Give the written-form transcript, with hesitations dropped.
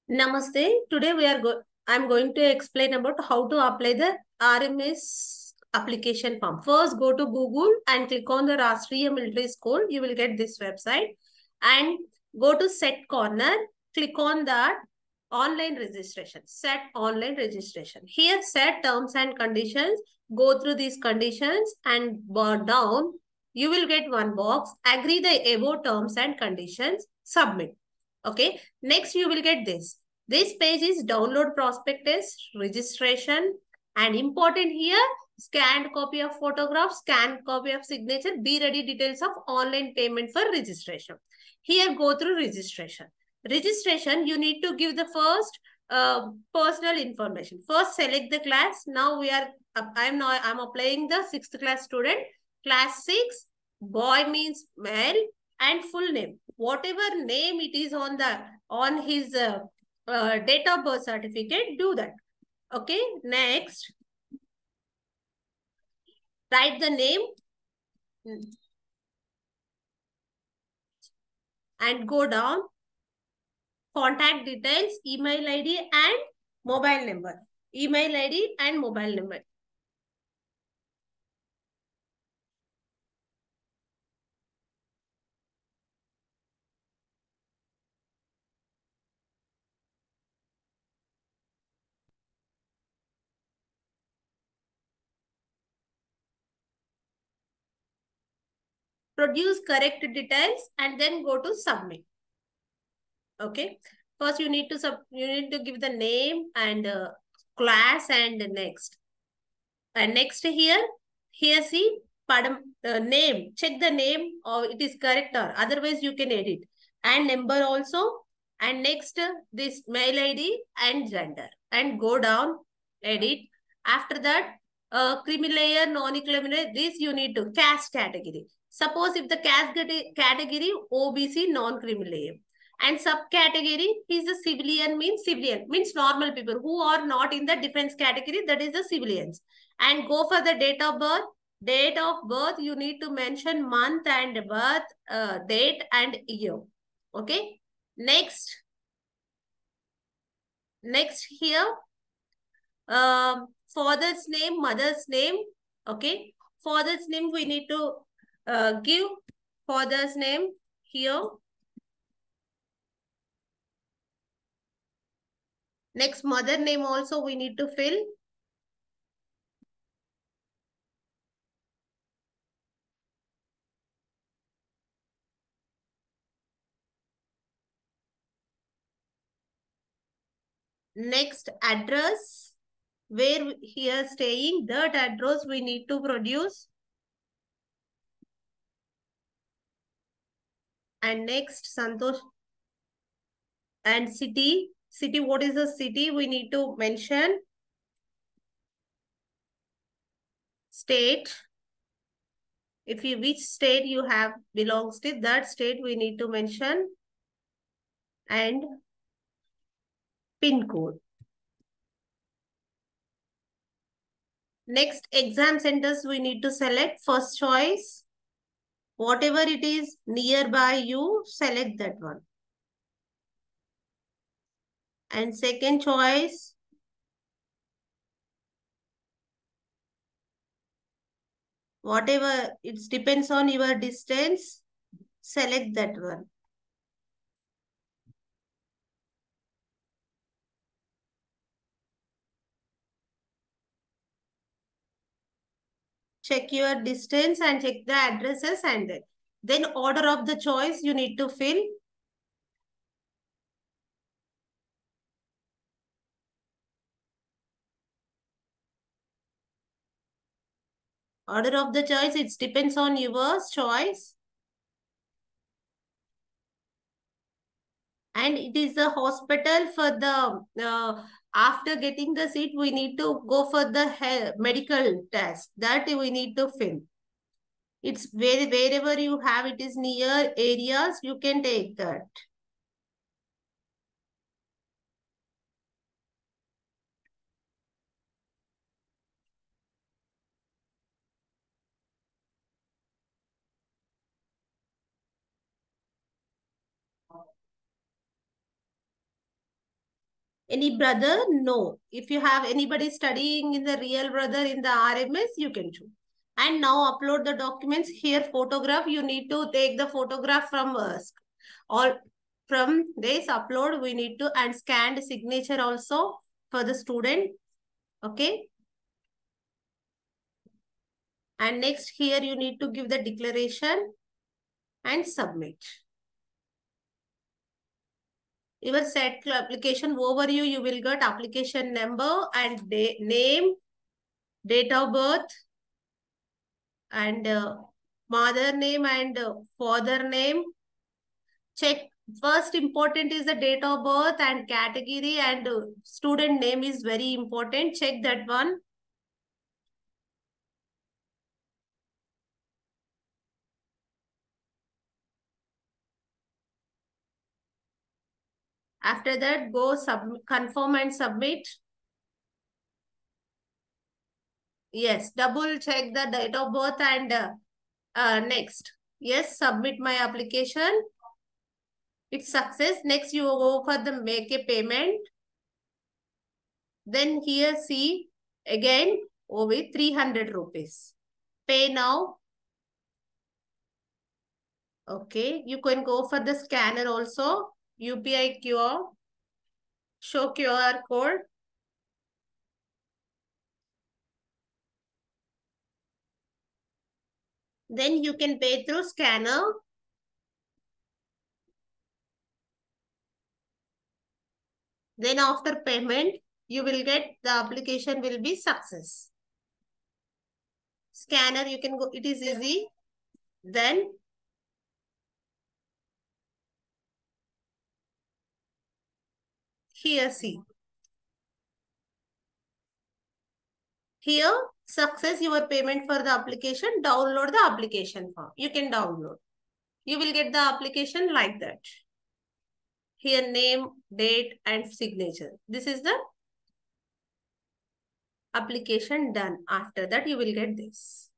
Namaste. Today I'm going to explain about how to apply the RMS application form. First, go to Google and click on the Rashtriya Military School. You will get this website. And go to set corner. Click on that online registration. Set online registration. Here, set terms and conditions. Go through these conditions and down. You will get one box. Agree the above terms and conditions. Submit. Okay. Next, you will get this. This page is download prospectus, registration, and important here, scanned copy of photograph, scanned copy of signature, be ready details of online payment for registration. Here, go through registration. Registration, you need to give the first personal information. First, select the class. Now I'm applying the 6th class student. Class 6, boy means male, and full name. Whatever name it is on his date of birth certificate, do that. Okay, next, write the name and go down. Contact details, email ID and mobile number. Email ID and mobile number. Produce correct details and then go to submit. Okay. First, you need to give the name and class and next. And next here see name. Check the name or it is correct or otherwise you can edit. And number also. And next this mail ID and gender. And go down, edit. After that, creamy layer, non-creamy layer, this you need to caste category. Suppose if the caste category OBC non-creamy layer. And subcategory is a civilian means normal people who are not in the defense category, that is the civilians. And go for the date of birth. Date of birth, you need to mention month and birth, date and year. Okay. Next here, father's name, mother's name. Okay. Father's name, we need to give father's name here. Next, mother name also we need to fill. Next, address, where here staying, that address we need to produce. And next, Santosh. And city, what is the city? We need to mention. State, which state you have belongs to, that state we need to mention. And pin code. Next, exam centers we need to select. First choice, whatever it is nearby you, select that one. And second choice, whatever it depends on your distance, select that one. Check your distance and check the addresses and then order of the choice you need to fill. Order of the choice, it depends on your choice. And it is a hospital for the, after getting the seat, we need to go for the medical test. That we need to fill. It's wherever you have it is near areas, you can take that. Any brother? No. If you have anybody studying in the real brother in the RMS, you can choose. And now upload the documents. Here photograph, you need to take the photograph from all from this upload. We need to and scan the signature also for the student. Okay. And next here you need to give the declaration and submit. Your set application overview, you will get application number and name, date of birth, and mother name and father name. Check. First important is the date of birth and category, and student name is very important. Check that one. After that, go confirm and submit. Yes, double check the date of birth and next. Yes, submit my application. It's success. Next, you go for the make a payment. Then here see again over 300 rupees. Pay now. Okay, you can go for the scanner also. UPI QR. Show QR code. Then you can pay through scanner. Then after payment, you will get the application will be success. Scanner, you can go, it is easy. Then here see. Here, success your payment for the application. Download the application form. You can download. You will get the application like that. Here name, date and signature. This is the application done. After that, you will get this.